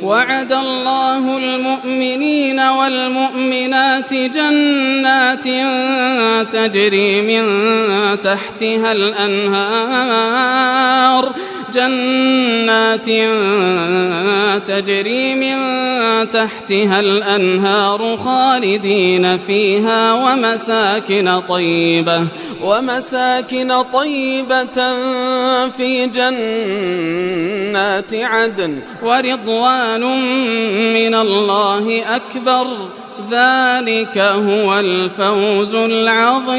وعد الله المؤمنين والمؤمنات جنات تجري من تحتها الأنهار خالدين فيها ومساكن طيبة في جنات عدن ورضوان من الله أكبر ذلك هو الفوز العظيم.